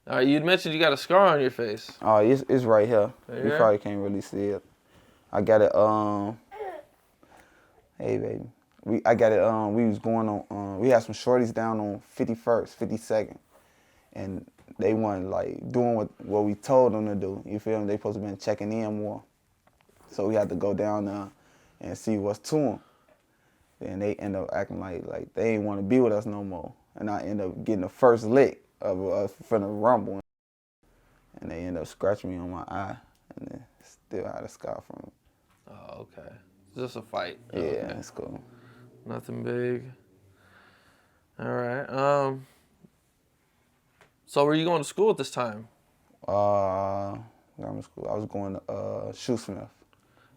All right, you mentioned you got a scar on your face. Oh, it's right here. Right You here? probably can't really see it. I got it. Hey baby, I got it. We was going on. We had some shorties down on 51st, 52nd, and they weren't like doing what we told them to do. You feel me? They supposed to been checking in more, so we had to go down there and see what's to them. Then they end up acting like they ain't want to be with us no more, and I end up getting the first lick of from the rumble, and they end up scratching me on my eye, and then still had a scar from it. Oh, okay. Just a fight. Yeah, Okay. it's cool. Nothing big. All right. So were you going to school at this time? Grammar school. I was going to Shoesmith.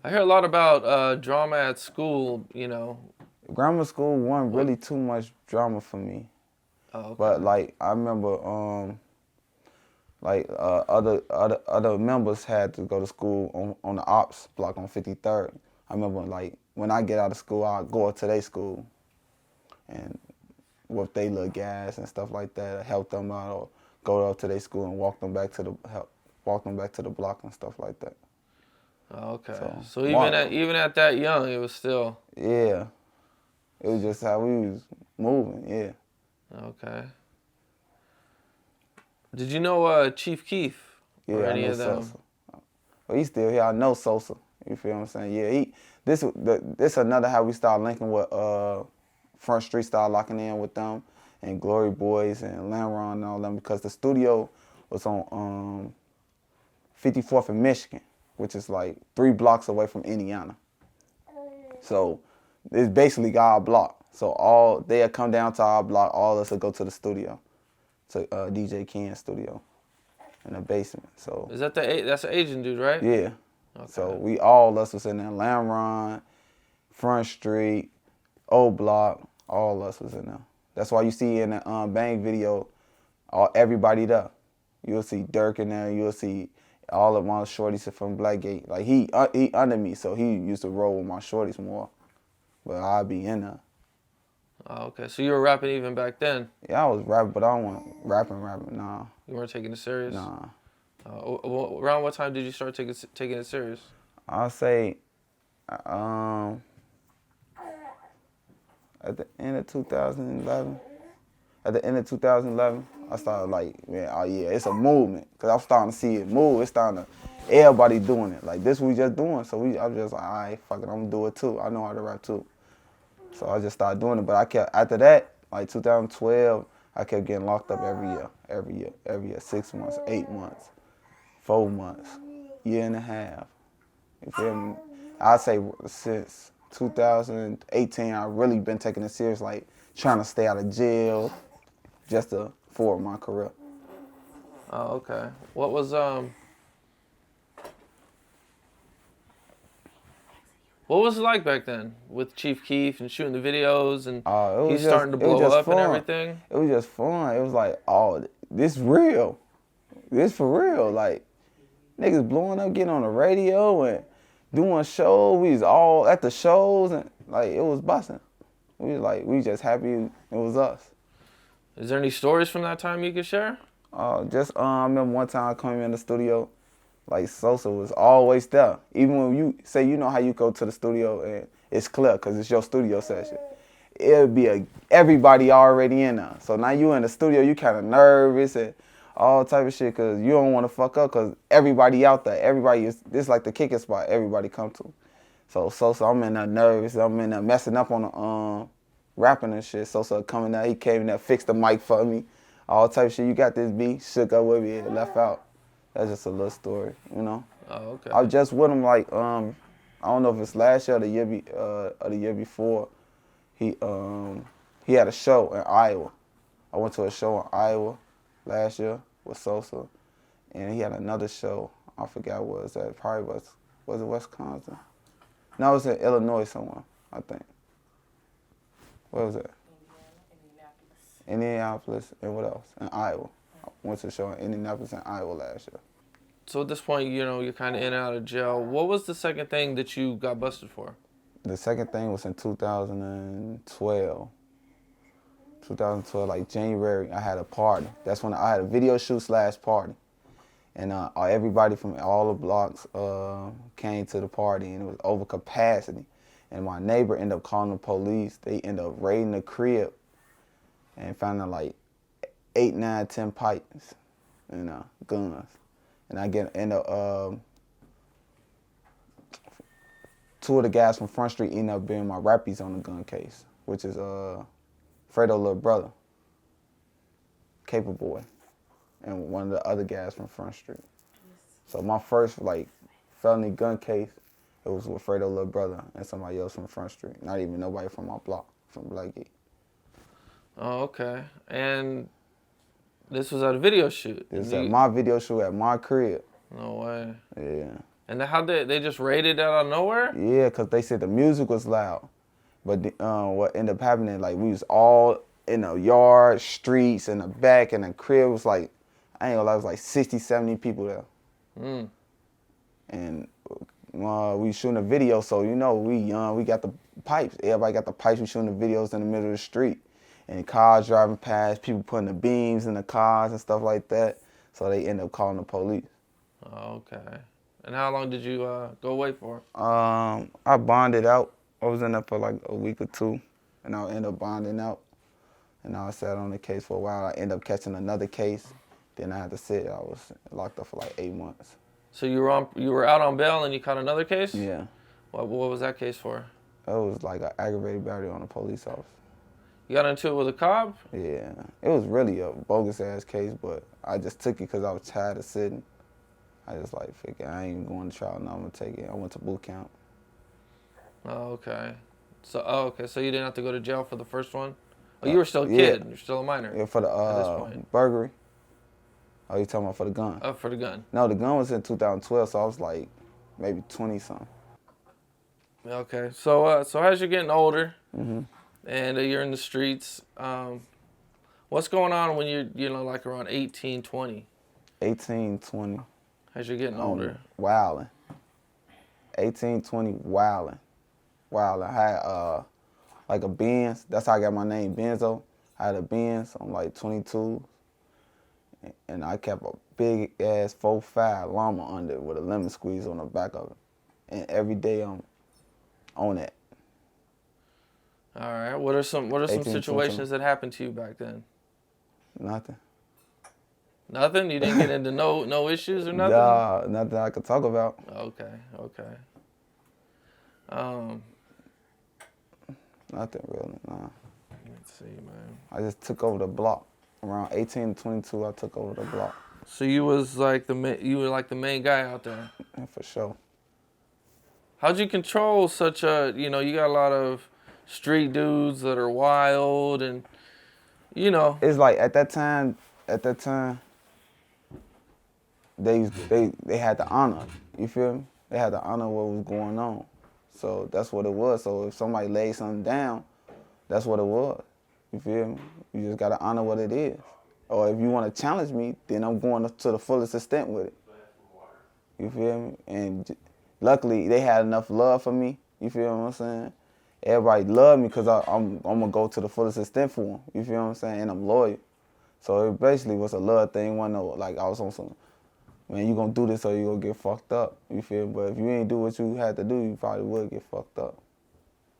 I hear a lot about drama at school, you know. Grammar school wasn't really too much drama for me. Oh, okay. But like I remember other members had to go to school on the ops block on 53rd. I remember like when I get out of school, I go up to their school and with they little gas and stuff like that, help them out, or go up to their school and walk them back to the block and stuff like that. Oh, okay. So even at that young, it was still. Yeah, it was just how we was moving. Yeah. Okay. Did you know Chief Keef? Yeah, or any I know of them? Sosa. But he's still here. I know Sosa. You feel what I'm saying? Yeah, this another how we started linking with Front Street, started locking in with them, and Glory Boys and Lamron and all them, because the studio was on 54th in Michigan, which is like 3 blocks away from Indiana. So it's basically our block. So they'll come down to our block, all of us will go to the studio, to DJ Ken's studio in the basement. So Is that that's an Asian dude, right? yeah. Okay. So all us was in there. Lamron, Front Street, O Block, all us was in there. That's why you see in the Bang video, everybody there. You'll see Dirk in there. You'll see all of my shorties from Blackgate. Like he under me, so he used to roll with my shorties more. But I'd be in there. Oh, okay. So you were rapping even back then? Yeah, I was rapping, but I don't want rapping. Nah. You weren't taking it serious? Nah. Around what time did you start taking it serious? I'll say at the end of 2011. At the end of 2011, I started like, man, oh yeah, it's a movement. Cause I'm starting to see it move. It's starting to, everybody doing it. Like this we just doing. So I'm just like, all right, fuck it, I'm gonna do it too. I know how to rap too. So I just started doing it. But I kept, after that, like 2012, I kept getting locked up every year, 6 months, 8 months, 4 months, year and a half. You feel me? I'd say since 2018, I've really been taking it serious, like trying to stay out of jail just to forward my career. Oh, okay. What was it like back then with Chief Keef and shooting the videos and he's starting to blow up fun. and everything? It was just fun. It was like, oh, this real. This for real. Like, niggas blowing up, getting on the radio and doing shows. We was all at the shows and like it was busting. We just happy it was us. Is there any stories from that time you could share? I remember one time I came in the studio, like Sosa was always there. Even when you say, you know how you go to the studio and it's clear because it's your studio session. It'll be everybody already in there. So now you in the studio, you kind of nervous and all type of shit because you don't want to fuck up because everybody out there. This like the kicking spot everybody come to. So I'm in there nervous. I'm in there messing up on the rapping and shit. So coming out, he came in there, fixed the mic for me. All type of shit. You got this beat, shook up with me and left out. That's just a little story, you know? Oh, okay. I was just with him like, I don't know if it's last year or the year before. He had a show in Iowa. I went to a show in Iowa last year with Sosa. And he had another show. I forgot what it was that. Probably was it Wisconsin? No, it was in Illinois somewhere, I think. What was it? Indianapolis, and what else? In Iowa. I went to a show in Indianapolis and Iowa last year. So at this point, you know, you're kind of in and out of jail. What was the second thing that you got busted for? The second thing was in 2012. 2012, like January, I had a party. That's when I had a video shoot / party. And everybody from all the blocks came to the party, and it was over capacity. And my neighbor ended up calling the police. They ended up raiding the crib and finding like 8, 9, 10 pipes, guns. And I end up, 2 of the guys from Front Street ended up being my rappies on the gun case, which is Fredo's little brother, Capone boy, and one of the other guys from Front Street. So my first like felony gun case, it was with Fredo's little brother and somebody else from Front Street. Not even nobody from my block, from Blackgate. Oh, okay. And this was at a video shoot? This was at my video shoot at my crib. No way. Yeah. And how they just raided it out of nowhere? Yeah, because they said the music was loud. But what ended up happening, like, we was all in the yard, streets, in the back, and the crib was like, I ain't gonna lie, it was like 60, 70 people there. Mm. And we shooting a video, so, we young, we got the pipes. Everybody got the pipes, we shooting the videos in the middle of the street. And cars driving past, people putting the beams in the cars and stuff like that. So they ended up calling the police. Oh, okay. And how long did you go away for? I bonded out. I was in there for like a week or 2, and I ended up bonding out. And I sat on the case for a while. I ended up catching another case. Then I had to sit. I was locked up for like 8 months. So you were out on bail and you caught another case? Yeah. What was that case for? It was like an aggravated battery on a police officer. You got into it with a cop? Yeah. It was really a bogus ass case, but I just took it because I was tired of sitting. I just like figured I ain't even going to trial now. I'm gonna take it. I went to boot camp. Oh, okay. So you didn't have to go to jail for the first one? Oh, you were still a kid. You're still a minor. Yeah, for the burglary. Oh, you talking about for the gun? Oh, for the gun. No, the gun was in 2012, so I was like maybe 20-something. Okay. So as you're getting older, Mm-hmm. and you're in the streets, what's going on when you're like around 18, 20? 18, 20. As you're getting older. Wilding. 18, 20, wilding. I had like a Benz. That's how I got my name, Benzo. I had a Benz on like 22. And I kept a big ass 4.5 llama under it with a lemon squeeze on the back of it. And every day I'm on it. All right. What are some situations that happened to you back then? Nothing. Nothing? You didn't get into no issues or nothing? Nah, nothing I could talk about. Okay. Nothing really, nah. Let's see, man. I just took over the block. Around 18 to 22, I took over the block. So you were like the main guy out there? Yeah, for sure. How'd you control such a, you got a lot of street dudes that are wild and, It's like at that time, they had to honor, you feel me? They had to honor what was going on. So that's what it was. So if somebody laid something down, that's what it was. You feel me? You just gotta honor what it is. Or if you wanna challenge me, then I'm going to the fullest extent with it. You feel me? And luckily, they had enough love for me. You feel what I'm saying? Everybody loved me because I'm gonna go to the fullest extent for them. You feel what I'm saying? And I'm loyal. So it basically was a love thing. One like I was on some, man, you gonna do this or you gonna get fucked up. You feel me? But if you ain't do what you had to do, you probably would get fucked up.